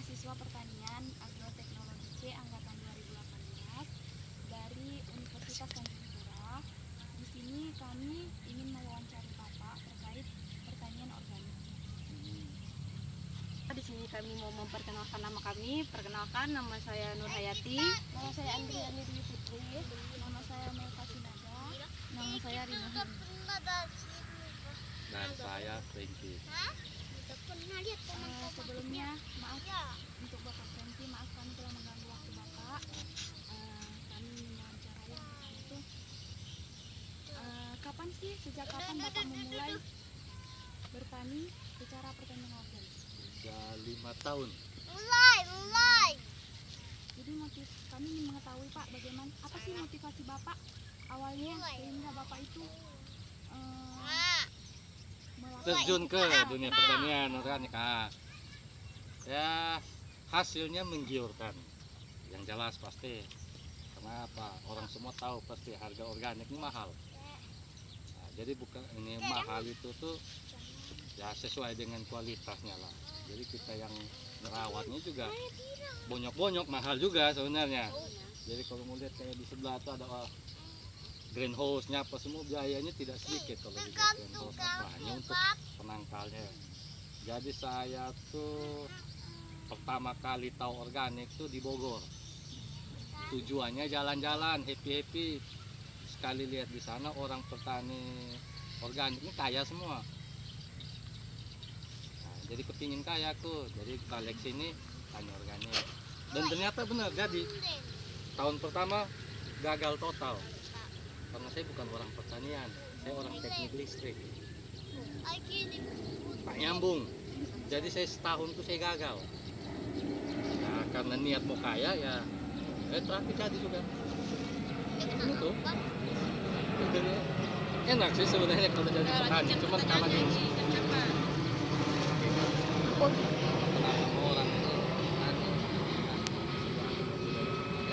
mahasiswa pertanian agroteknologi C angkatan 2018 dari Universitas Tanjung Pura. Di sini kami ingin mewawancari Bapak terkait pertanian organik. Di sini kami mau memperkenalkan nama kami. Perkenalkan, nama saya Nur Hayati. Nama saya Andriani Dwi Putri. Nama saya Melka Sinada. Nama saya Rina Hindi. Dan saya Franky. Sebelumnya maaf untuk Bapak Franky, maaf kami telah mengganggu waktu Bapak. Kami ingin mewawancarai itu. Sejak kapan Bapak memulai bertani secara pertanian organik? Sudah 5 tahun. Mulai. Jadi kami ingin mengetahui Pak, bagaimana apa sih motivasi Bapak awalnya sehingga Bapak itu Terjun ke dunia pertanian organik. Ya, hasilnya menggiurkan. Yang jelas pasti. Kenapa? Orang semua tahu pasti harga organik ini mahal. Nah, jadi bukan ini mahal itu tuh ya sesuai dengan kualitasnya lah. Jadi kita yang merawatnya juga bonyok-bonyok mahal juga sebenarnya. Jadi kalau mau lihat kayak di sebelah tuh ada greenhouse-nya apa semua biayanya tidak sedikit kalau di greenhouse apa hanya untuk penangkalnya. Jadi saya tuh pertama kali tahu organik tuh di Bogor. Tujuannya jalan-jalan happy-happy. Sekali lihat di sana orang petani organik ini kaya semua. Jadi kepingin kaya tuh, jadi balik sini tani organik. Dan ternyata benar, jadi tahun pertama gagal total. Karena saya bukan orang pertanian, saya orang teknik listrik. Tak nyambung. Jadi saya setahun tuh saya gagal. Nah, karena niat mau kaya ya, terakhir jadi juga. Ini tuh. Enak sih sebenarnya kalau jadi petani, cuma karena ini.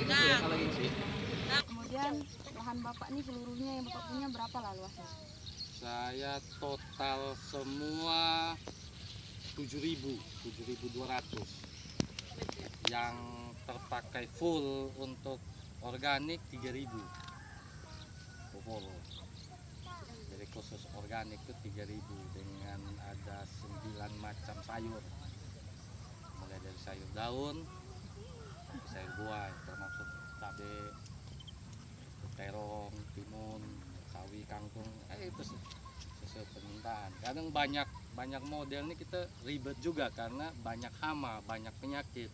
Kenapa orang itu kemudian lahan Bapak nih seluruhnya yang Bapak punya berapa lah luasnya? Saya total semua 7.200. Yang terpakai full untuk organik 3.000. Jadi khusus organik itu 3.000 dengan ada 9 macam sayur. Mulai dari sayur daun, sayur buah termasuk cabai, terong, timun, sawi, kangkung, itu sesuai permintaan. Kadang banyak model ini kita ribet juga karena banyak hama, banyak penyakit.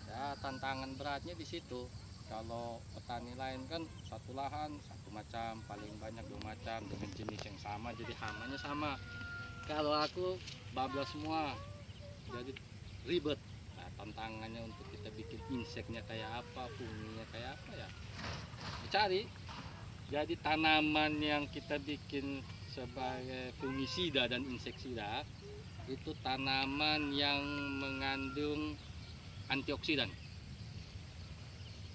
Ya tantangan beratnya di situ. Kalau petani lain kan satu lahan satu macam, paling banyak 2 macam dengan jenis yang sama, jadi hamanya sama. Kalau aku bablas semua, jadi ribet. Nah, tantangannya untuk kita bikin inseknya kayak apa, funginya kayak apa ya, cari. Jadi tanaman yang kita bikin sebagai fungisida dan inseksida itu tanaman yang mengandung antioksidan.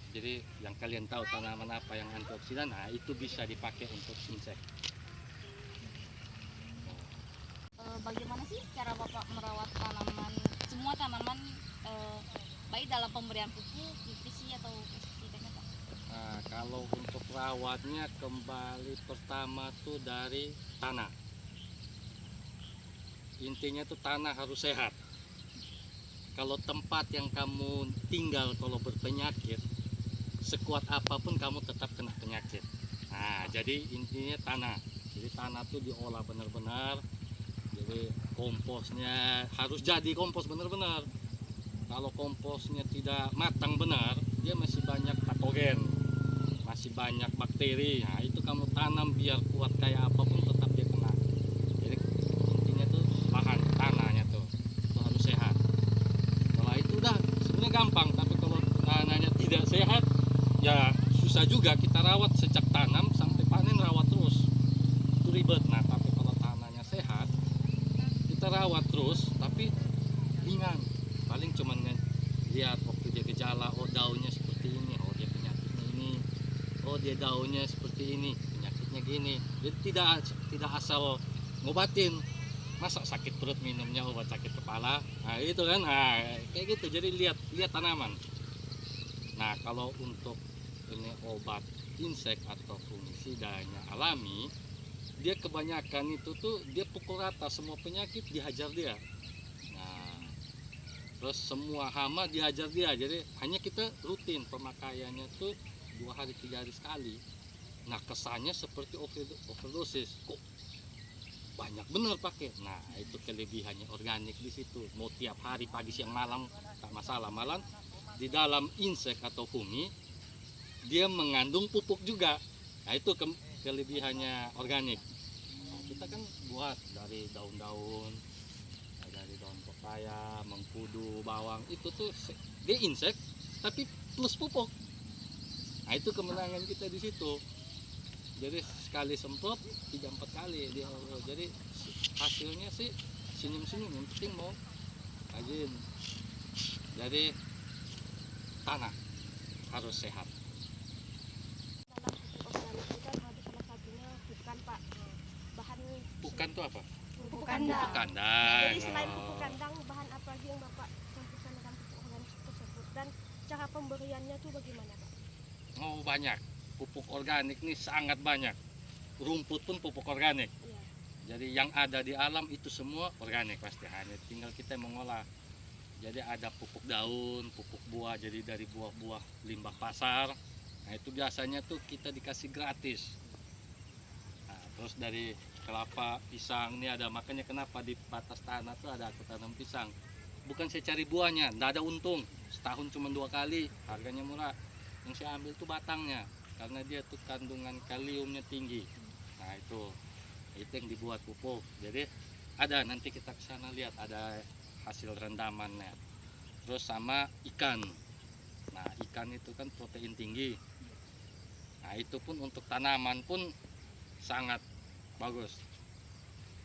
Jadi yang kalian tahu tanaman apa yang antioksidan, nah itu bisa dipakai untuk insek. Bagaimana sih cara Bapak merawat tanaman, semua tanaman, baik dalam pemberian pupuk, nutrisi atau pestisida Pak? Nah, kalau untuk rawatnya kembali pertama tuh dari tanah. Intinya tuh tanah harus sehat. Kalau tempat yang kamu tinggal kalau berpenyakit, sekuat apapun kamu tetap kena penyakit. Nah, jadi intinya tanah. Jadi tanah tuh diolah benar-benar. Jadi komposnya harus jadi kompos benar-benar. Kalau komposnya tidak matang benar, dia masih banyak patogen, masih banyak bakteri. Nah, itu kamu tanam biar kuat kayak apapun tetap dia kena. Jadi intinya tuh bahan tanahnya tuh itu harus sehat. Kalau itu udah sebenarnya gampang, tapi kalau tanahnya tidak sehat ya susah juga kita rawat sejak tanam sampai panen, rawat terus itu ribet. Nah, tapi kalau tanahnya sehat kita rawat terus tapi ringan, paling cuman lihat waktu dia gejala, oh daunnya seperti ini, oh dia penyakitnya ini, oh dia daunnya seperti ini, penyakitnya gini. Jadi tidak asal ngobatin, Masa sakit perut minumnya obat sakit kepala? Nah itu kan, nah, kayak gitu. Jadi lihat tanaman. Nah kalau untuk ini obat insek atau fungisidanya alami, dia kebanyakan itu tuh dia pukul rata semua penyakit dihajar dia. Nah terus semua hama dihajar dia. Jadi hanya kita rutin pemakaiannya tuh 2 hari 3 hari sekali. Nah kesannya seperti overdosis. Kok banyak bener pakai. Nah itu kelebihannya organik di situ. Mau tiap hari pagi siang malam tak masalah. Malah di dalam insek atau fungi dia mengandung pupuk juga. Nah itu kelebihannya organik. Nah, kita kan buat dari daun-daun, dari daun pepaya, mengkudu, bawang, itu tuh dia insek tapi plus pupuk. Nah itu kemenangan kita di situ. Jadi sekali semprot 3-4 kali dia. Jadi hasilnya sih senyum-senyum, yang penting mau rajin. Jadi tanah harus sehat. Dalam pupuk organik itu kan ada salah satunya bukan Pak, bahan Bukan tuh apa? pupuk Pupuk kandang. kandang. Jadi selain Oh. pupuk kandang, bahan apa lagi yang Bapak campurkan dalam pupuk organik tersebut, dan cara pemberiannya tuh bagaimana Pak? Oh banyak. Pupuk organik nih sangat banyak. Rumput pun pupuk organik. Iya. Jadi yang ada di alam itu semua organik pasti, hanya tinggal kita mengolah. Jadi ada pupuk daun, pupuk buah, jadi dari buah-buah limbah pasar. Nah itu biasanya tuh kita dikasih gratis. Nah, terus dari kelapa, pisang ini ada, makanya kenapa di batas tanah tuh ada aku tanam pisang. Bukan saya cari buahnya, nggak ada untung. Setahun cuma 2 kali, harganya murah. Yang saya ambil tuh batangnya, karena dia tuh kandungan kaliumnya tinggi. Nah itu yang dibuat pupuk. Jadi ada, nanti kita ke sana lihat ada hasil rendamannya. Terus sama ikan. Nah ikan itu kan protein tinggi. Nah itu pun untuk tanaman pun sangat bagus.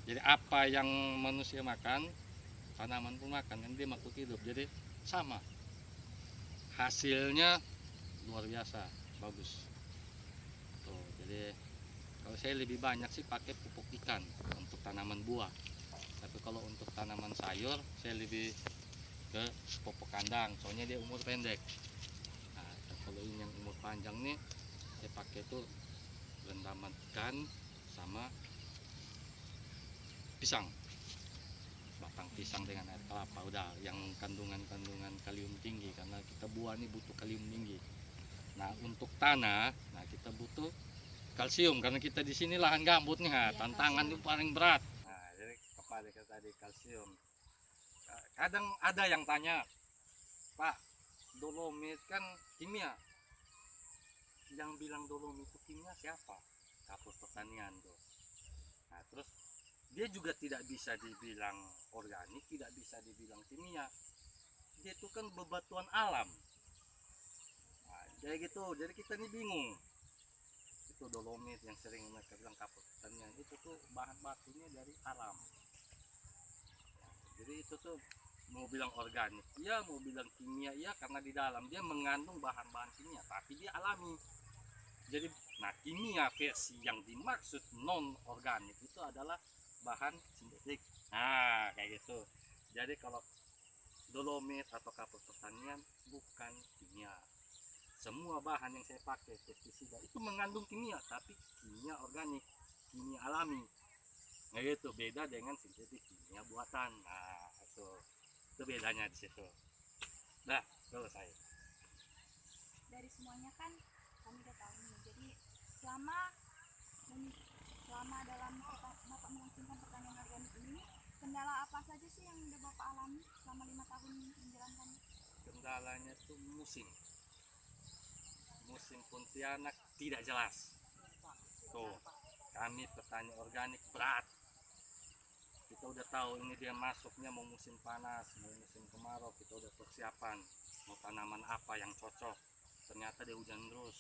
Jadi apa yang manusia makan, tanaman pun makan, dan dia makhluk hidup. Jadi sama, hasilnya luar biasa bagus tuh. Jadi kalau saya lebih banyak sih pakai pupuk ikan untuk tanaman buah, tapi kalau untuk tanaman sayur saya lebih ke pupuk kandang, soalnya dia umur pendek. Nah kalau ini yang umur panjang nih, saya pakai tuh rendaman ikan sama pisang, batang pisang dengan air kelapa, udah yang kandungan kalium tinggi, karena kita buah nih butuh kalium tinggi. Nah untuk tanah, nah kita butuh kalsium, karena kita di sini lahan gambut nih, Iya, tantangan kalsium. itu paling berat. Nah jadi kepala kita tadi kalsium. Kadang ada yang tanya, Pak, dolomit kan kimia. Yang bilang dolomit itu kimia siapa? Kapus Pertanian tuh. Nah terus dia juga tidak bisa dibilang organik, tidak bisa dibilang kimia. Dia itu kan bebatuan alam. Nah, kayak gitu, jadi kita ini bingung. Itu dolomit yang sering mereka bilang kapur pertanian, itu tuh bahan bakunya dari alam. Jadi itu tuh mau bilang organik iya, mau bilang kimia iya, karena di dalam dia mengandung bahan-bahan kimia, tapi dia alami. Jadi nah kimia versi yang dimaksud non organik itu adalah bahan sintetik. Nah kayak gitu. Jadi kalau dolomit atau kapur pertanian bukan kimia. Semua bahan yang saya pakai pestisida itu mengandung kimia, tapi kimia organik, kimia alami. Nah itu beda dengan sintetik, kimia buatan. Nah itu bedanya di situ. Nah selesai. Dari semuanya kan kami udah tahu nih. Jadi selama dalam Bapak melangsungkan pertanian organik ini, kendala apa saja sih yang udah Bapak alami selama 5 tahun menjalankan? Kendalanya tuh musim Pontianak tidak jelas. Tuh kami petani organik berat. Kita udah tahu ini dia masuknya mau musim panas, mau musim kemarau, kita udah persiapan mau tanaman apa yang cocok. Ternyata dia hujan terus.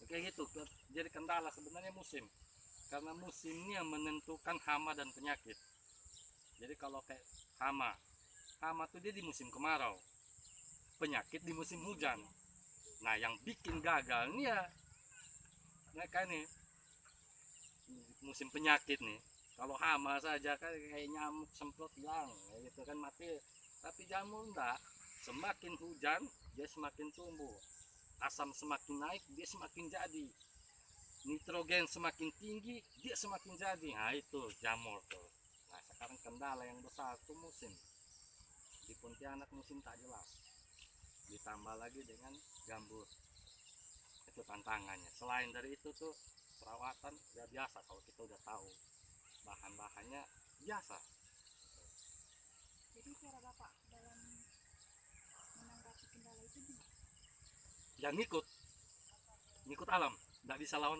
Kayak gitu. Jadi kendala sebenarnya musim, karena musimnya menentukan hama dan penyakit. Jadi kalau kayak hama tuh dia di musim kemarau, penyakit di musim hujan. Nah yang bikin gagal nih ya mereka nih musim penyakit nih. Kalau hama saja kan kayak nyamuk semprot hilang, kayak gitu kan mati. Tapi jamur enggak. Semakin hujan dia semakin tumbuh. Asam semakin naik dia semakin jadi. Nitrogen semakin tinggi dia semakin jadi. Nah itu jamur tuh. Nah sekarang kendala yang besar tuh musim. Di Pontianak musim tak jelas. Ditambah lagi dengan gambut. Itu tantangannya. Selain dari itu tuh perawatan ya biasa kalau kita udah tahu bahan-bahannya biasa. Jadi cara Bapak dalam menanggapi kendala itu gimana? Ya ngikut alam, nggak bisa lawan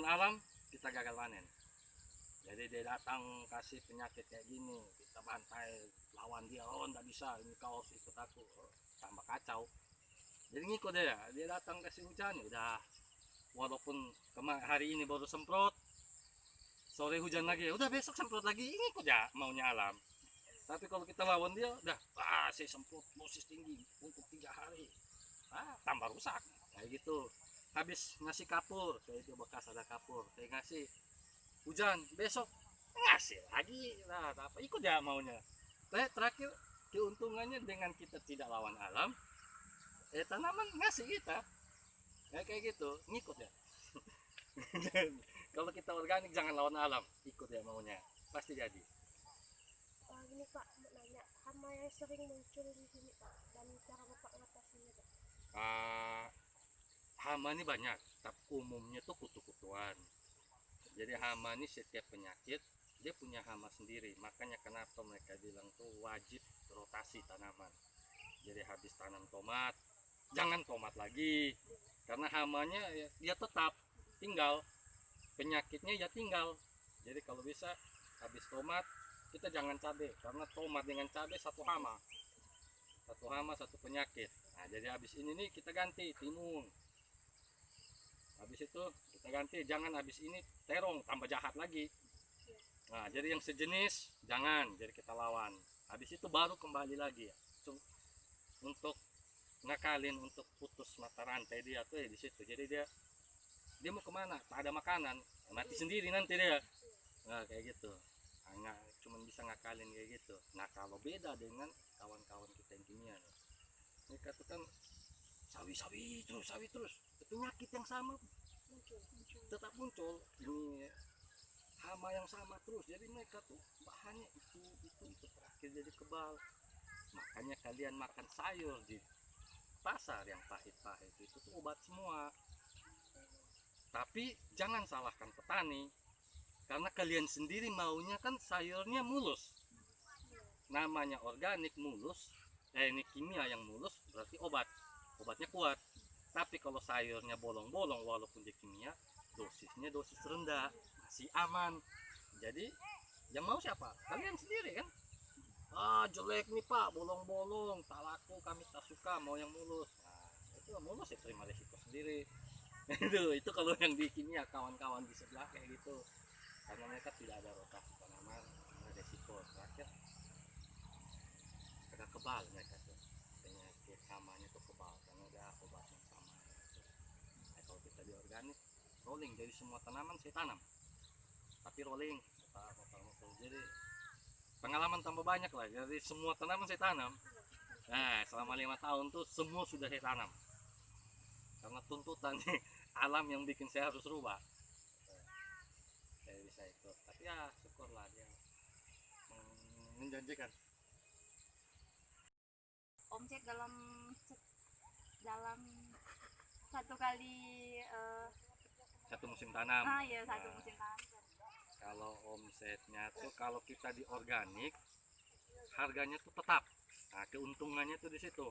alam kita gagal panen. Jadi dia datang kasih penyakit kayak gini kita bantai lawan dia, oh nggak bisa ini kaos ikut aku, oh, tambah kacau. Jadi ngikut dia datang kasih hujan udah, walaupun hari ini baru semprot sore hujan lagi udah besok semprot lagi, ngikut ya maunya alam. Tapi kalau kita lawan dia udah saya semprot dosis tinggi untuk 3 hari tambah rusak kayak gitu. Habis ngasih kapur kayak itu bekas ada kapur kayak ngasih hujan besok ngasih lagi nah apa ikut ya maunya. Terakhir keuntungannya dengan kita tidak lawan alam tanaman ngasih kita kayak gitu ngikut ya. Kalau kita organik jangan lawan alam, ikut ya maunya pasti jadi. Gini Pak, mau nanya, hama yang sering muncul di sini Pak, dan cara Bapak mengatasinya Pak? Hama ini banyak, tapi umumnya tuh kutu-kutuan. Jadi hama ini setiap penyakit dia punya hama sendiri, makanya kenapa mereka bilang tuh wajib rotasi tanaman. Jadi habis tanam tomat, jangan tomat lagi, karena hamanya ya, dia tetap tinggal, penyakitnya ya tinggal. Jadi kalau bisa habis tomat kita jangan cabai, karena tomat dengan cabai satu hama satu penyakit. Nah jadi habis ini nih kita ganti timun, habis itu kita ganti, jangan habis ini terong tambah jahat lagi. Nah jadi yang sejenis jangan, jadi kita lawan. Habis itu baru kembali lagi ya untuk ngakalin, untuk putus mata rantai dia tuh ya di situ. Jadi dia mau kemana, tak ada makanan mati sendiri nanti dia. Nah kayak gitu, hanya cuman bisa ngakalin kayak gitu. Nah kalau beda dengan kawan-kawan kita yang kimia nih, mereka tuh kan sawi terus penyakit yang sama tetap muncul, ini hama yang sama terus. Jadi mereka tuh bahannya itu terakhir jadi kebal. Makanya kalian makan sayur di pasar yang pahit-pahit itu tuh obat semua. Tapi jangan salahkan petani, karena kalian sendiri maunya kan sayurnya mulus. Namanya organik mulus, ini kimia yang mulus berarti obatnya kuat. Tapi kalau sayurnya bolong-bolong walaupun dia kimia, dosisnya dosis rendah, masih aman. Jadi yang mau siapa? Kalian sendiri kan? Jelek nih Pak, bolong-bolong, tak laku, kami tak suka, mau yang mulus. Nah itu mulus ya terima resiko sendiri. itu kalau yang di kimia kawan-kawan di sebelah kayak gitu, karena mereka tidak ada rotasi tanaman, resiko terakhir agak kebal mereka tuh, penyakit hamanya tuh kebal karena udah obat yang sama gitu. Nah, kalau kita di organik rolling, jadi semua tanaman saya tanam tapi rolling muter, jadi pengalaman tambah banyak lah. Jadi semua tanaman saya tanam. Nah selama 5 tahun tuh semua sudah saya tanam, karena tuntutan alam yang bikin saya harus rubah. Saya bisa ikut, tapi ya syukurlah dia menjanjikan. Omset dalam satu kali Satu musim tanam. ya satu Nah, musim tanam. kalau omsetnya tuh kalau kita di organik harganya tuh tetap. Nah keuntungannya tuh di situ.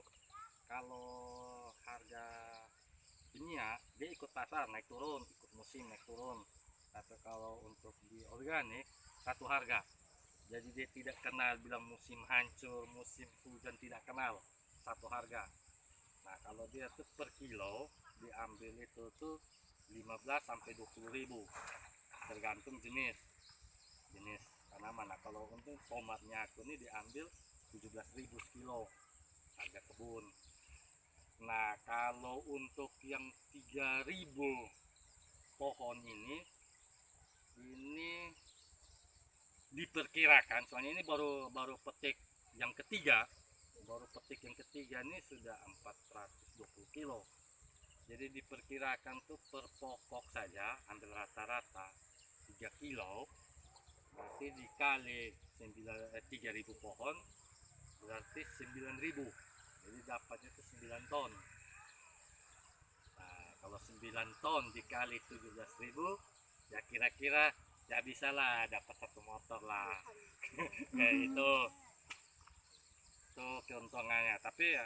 Kalau harga kimia dia ikut pasar naik turun, ikut musim naik turun. Tapi kalau untuk di organik satu harga, jadi dia tidak kenal bilang musim hancur, musim hujan, tidak kenal, satu harga. Nah kalau dia tuh per kilo diambil itu tuh 15 sampai 20 ribu tergantung jenis tanaman. Nah kalau untuk tomatnya aku ini diambil 17.000 sekilo harga kebun. Nah kalau untuk yang 3.000 pohon ini diperkirakan, soalnya ini baru baru petik yang ketiga, ini sudah 420 kilo. Jadi diperkirakan tuh per pokok saja ambil rata-rata 3 kilo, berarti dikali 3.000 pohon berarti 9.000, jadi dapatnya itu 9 ton. Nah, kalau 9 ton dikali 17.000, ya kira-kira ya bisa lah dapat satu motor lah. Kayak itu tuh keuntungannya. Tapi ya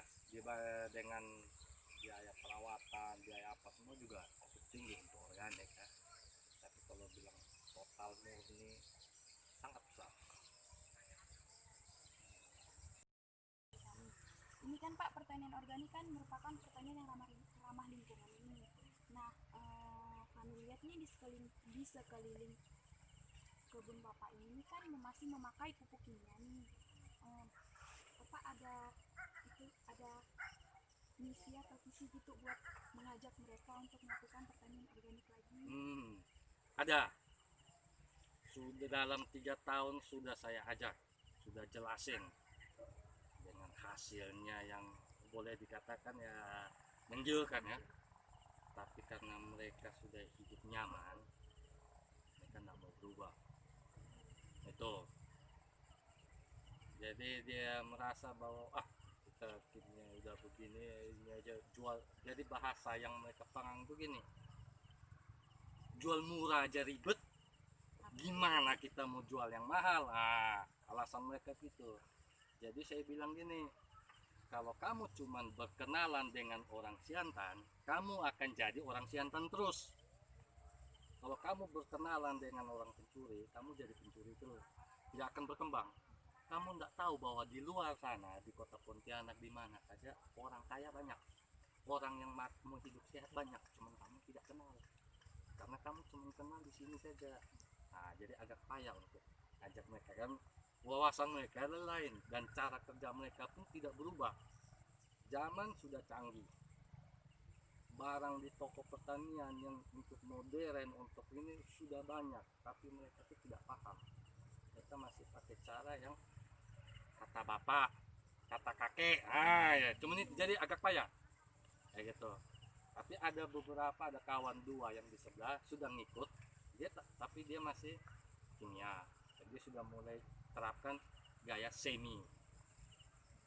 dengan biaya perawatan, biaya apa semua juga cukup tinggi untuk organik ya. Tapi kalau bilang total murni sangat besar. Ini kan Pak, pertanian organik kan merupakan pertanian yang ramah lingkungan ini. Nah, kami lihat nih di sekeliling kebun Bapak ini kan masih memakai pupuk kimia nih. Bapak ada misi atau visi gitu buat mengajak mereka untuk melakukan pertanian organik lagi? Ada. Sudah dalam 3 tahun sudah saya ajak, sudah jelasin dengan hasilnya yang boleh dikatakan ya mengiurkan ya. Tapi karena mereka sudah hidup nyaman, mereka tidak mau berubah. Itu. Jadi dia merasa bahwa kita kimia udah begini, ini aja jual. Jadi bahasa yang mereka pangang begini, jual murah aja ribet, gimana kita mau jual yang mahal? Alasan mereka gitu. Jadi saya bilang gini, kalau kamu cuman berkenalan dengan orang Siantan, kamu akan jadi orang Siantan terus. Kalau kamu berkenalan dengan orang pencuri, kamu jadi pencuri terus, tidak akan berkembang. Kamu tidak tahu bahwa di luar sana, di kota Pontianak, di mana saja orang kaya banyak, orang yang mau hidup sehat banyak, cuman kamu tidak kenal, karena kamu cuma kenal di sini saja. Nah, jadi agak payah untuk ajak mereka, kan wawasan mereka lain dan cara kerja mereka pun tidak berubah. Zaman sudah canggih, barang di toko pertanian yang untuk modern, untuk ini sudah banyak, tapi mereka itu tidak paham. Mereka masih pakai cara yang kata bapak, kata kakek, ya cuma ini jadi agak payah kayak gitu. Tapi ada beberapa, ada kawan dua yang di sebelah sudah ngikut dia, tapi dia masih kimia. Jadi dia sudah mulai terapkan gaya semi.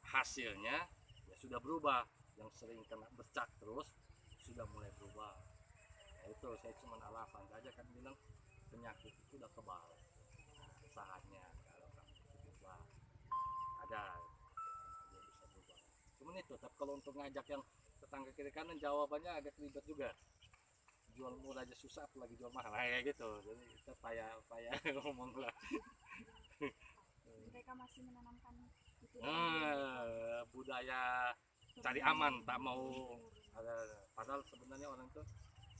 Hasilnya ya sudah berubah, yang sering kena bercak terus sudah mulai berubah. Nah, itu saya cuma alasan saja kan, bilang penyakit itu udah kebal. Saatnya kalau kamu berubah, ada dia bisa berubah. Cuman itu, tapi kalau untuk ngajak yang tetangga kiri kanan, jawabannya agak ribet juga. Jual murah aja susah, apalagi jual mahal kayak gitu. Jadi kita payah ngomong lah. Mereka masih menanamkan itu budaya cari aman, tak mau ada. Padahal sebenarnya orang itu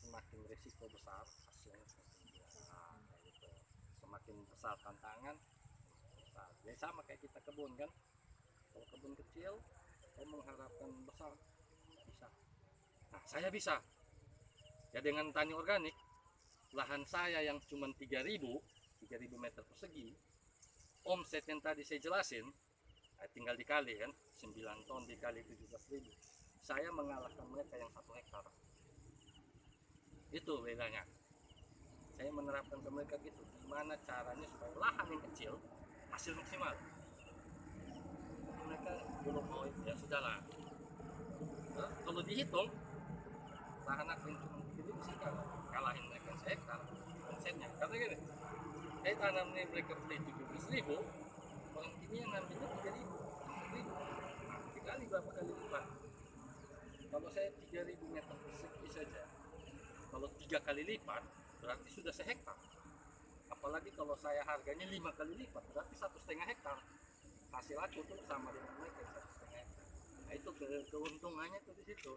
semakin risiko besar, hasilnya semakin besar kayak gitu. Semakin besar tantangan besar. Ya sama kayak kita kebun kan, kalau kebun kecil saya mengharapkan besar bisa. Nah, saya bisa ya dengan tani organik. Lahan saya yang cuma 3.000 meter persegi, omset yang tadi saya jelasin, tinggal dikali kan, 9 ton dikali 17.000, saya mengalahkan mereka yang 1 hektar. Itu bedanya. Saya menerapkan ke mereka gitu, gimana caranya supaya lahan yang kecil hasil maksimal. Mereka belum mau, ya sudahlah. Nah, kalau dihitung lahan aku yang cuma 3.000 sih kalahin mereka sehektar omsetnya. Karena gini, saya tanam nih mereka beli 17.000, orang kimia ngambilnya 3.000, 4.000. Nah, dikali berapa kali lipat? Kalau saya 3.000 meter persegi saja, kalau 3 kali lipat berarti sudah sehektar. Apalagi kalau saya harganya 5 kali lipat, berarti 1,5 hektar. Hasil aku tuh sama dengan mereka 1,5 hektar. Nah, itu keuntungannya tuh di situ.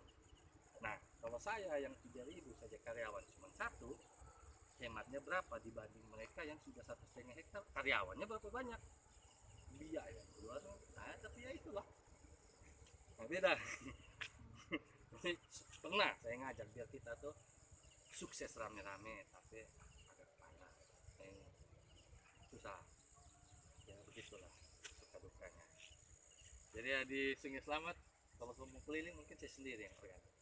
Nah, kalau saya yang 3.000 saja karyawan cuma 1, hematnya berapa dibanding mereka yang sudah 1,5 hektar, karyawannya berapa banyak, biaya keluar. Nah, tapi ya itulah, nah, beda. Jadi pernah saya ngajak biar kita tuh sukses rame-rame, tapi agak payah, susah. begitulah suka dukanya. Jadi ya di Sungai Selamat kalau kamu keliling mungkin saya sendiri yang organik.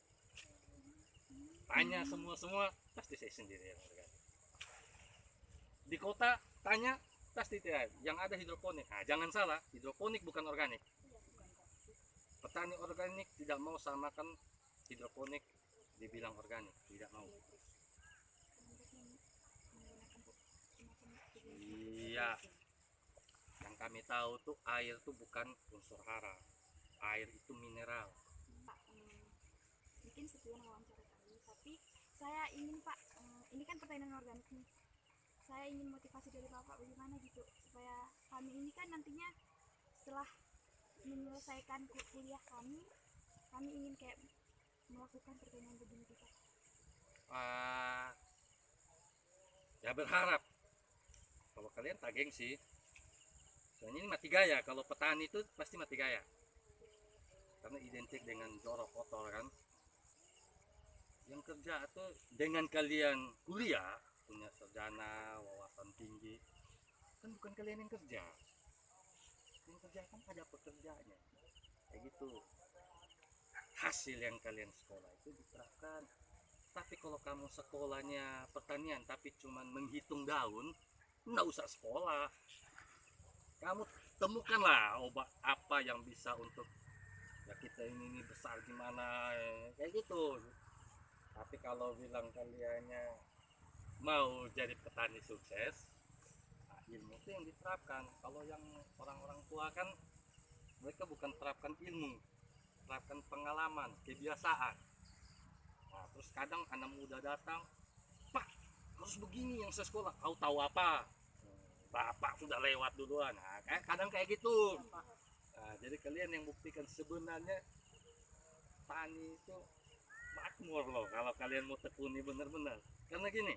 Tanya semua pasti saya sendiri yang organik. Di kota tanya pasti tidak yang ada hidroponik. Nah, jangan salah, hidroponik bukan organik. Petani organik tidak mau samakan hidroponik dibilang organik, tidak mau. Iya, yang kami tahu tuh air tuh bukan unsur hara, air itu mineral. Pak, mungkin sekian wawancara kami, tapi saya ingin Pak, ini kan pertanian organik nih. Saya ingin motivasi dari Bapak bagaimana gitu supaya kami ini kan nantinya setelah menyelesaikan kuliah kami ingin kayak melakukan pertanian begini gitu. Ya berharap kalau kalian tak gengsi, soalnya ini mati gaya. Kalau petani itu pasti mati gaya karena identik dengan jorok kotor kan. Yang kerja tuh dengan kalian kuliah punya sarjana wawasan tinggi kan bukan kalian yang kerja, yang kerja kan ada pekerjaannya kayak gitu. Hasil yang kalian sekolah itu diterapkan. Tapi kalau kamu sekolahnya pertanian tapi cuman menghitung daun, nggak usah sekolah. Kamu temukanlah obat apa yang bisa untuk ya kita ini besar gimana kayak gitu. Tapi kalau bilang kaliannya mau jadi petani sukses, nah ilmu itu yang diterapkan. Kalau yang orang-orang tua kan mereka bukan terapkan ilmu, terapkan pengalaman, kebiasaan. Nah, terus kadang anak muda datang, Pak harus begini yang saya sekolah, kau tahu apa? Bapak sudah lewat duluan. Nah, kadang kayak gitu. Nah, jadi kalian yang buktikan sebenarnya tani itu makmur loh kalau kalian mau tekuni benar-benar. Karena gini,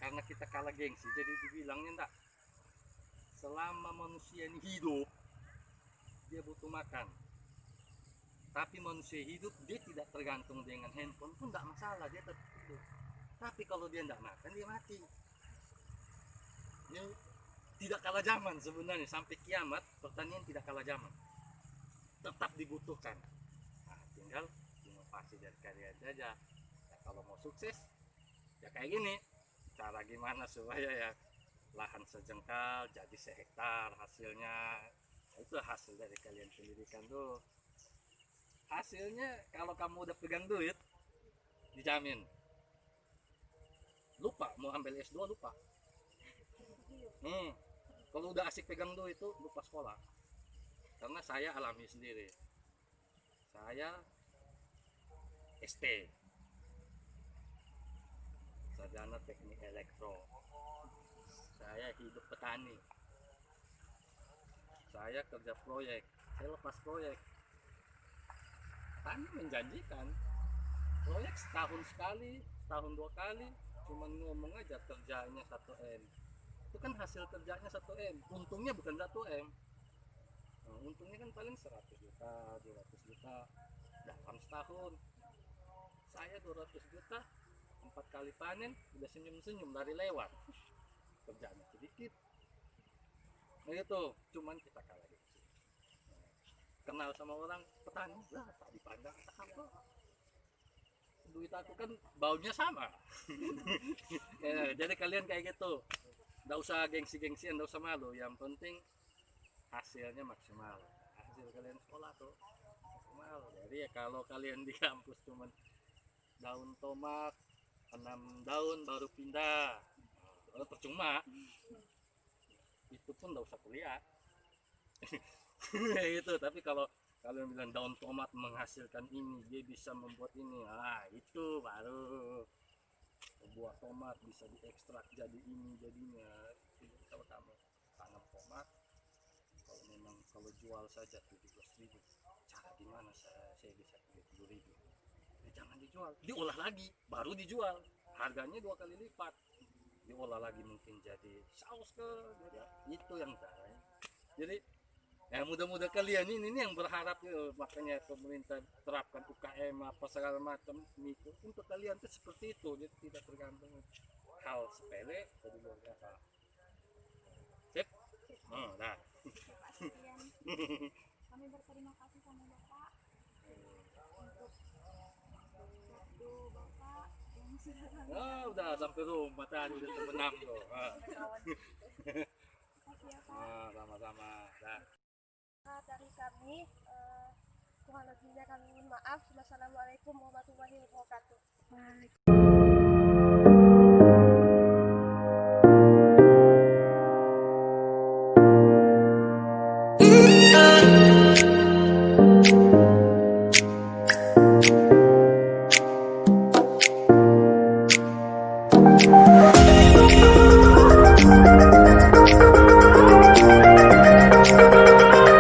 karena kita kalah gengsi, jadi dibilangnya enggak. Selama manusia ini hidup, dia butuh makan. Tapi manusia hidup dia tidak tergantung dengan handphone pun enggak masalah, dia tetap hidup. Tapi kalau dia enggak makan dia mati. Ini tidak kalah zaman sebenarnya, sampai kiamat pertanian tidak kalah zaman. Tetap dibutuhkan. Nah, tinggal inovasi dari kalian saja. Ya, kalau mau sukses ya kayak gini. Cara gimana supaya ya lahan sejengkal jadi sehektar hasilnya. Itu hasil dari kalian pendidikan tuh. Hasilnya kalau kamu udah pegang duit dijamin. Lupa mau ambil S2 lupa. Kalau udah asik pegang duit itu lupa sekolah. Karena saya alami sendiri. Saya ST, sarjana teknik elektro. Saya hidup petani. Saya kerja proyek. Saya lepas proyek. Tani menjanjikan. Proyek setahun sekali, setahun 2 kali. Cuman ngomong aja kerjanya 1M. Itu kan hasil kerjanya 1M. Untungnya bukan 1M. Nah, untungnya kan paling 100 juta, 200 juta dalam setahun. Saya 200 juta 4 kali panen udah senyum-senyum lari lewat. Kerjanya sedikit. Nah itu, cuman kita kalah gitu. Kenal sama orang petani, lah tak dipandang apa. Duit aku kan baunya sama. Ya, jadi kalian kayak gitu. Nggak usah gengsi-gengsian, nggak usah malu. Yang penting hasilnya maksimal. Hasil kalian sekolah tuh maksimal. Jadi ya kalau kalian di kampus cuman daun tomat 6 daun baru pindah, nah, percuma. Itu pun nggak usah kuliah. Itu. Tapi kalau kalian bilang daun tomat menghasilkan ini, dia bisa membuat ini, ah itu baru buah tomat bisa diekstrak jadi ini jadinya. Kalau kamu tanam tomat, kalau memang kalau jual saja 17.000, cara gimana saya bisa 70.000? Ya, jangan dijual, diolah lagi baru dijual, harganya 2 kali lipat. Diolah lagi mungkin jadi saus ke, jadi itu yang caranya. Jadi ya mudah-mudah kalian ini yang berharap ya, makanya pemerintah terapkan UKM apa segala macam itu untuk kalian tuh seperti itu. Jadi tidak tergantung hal sepele dari luar biasa. Sip. Oh, dah. Oke, Pak, sekian. Kami berterima kasih sama Bapak untuk waktu Bapak yang sudah kami. Udah sampai rumah tadi udah terbenam tuh. Makasih ya, Pak. Sama-sama. Dah. Dari kami, kurang lebihnya kami mohon maaf. Wassalamualaikum warahmatullahi wabarakatuh.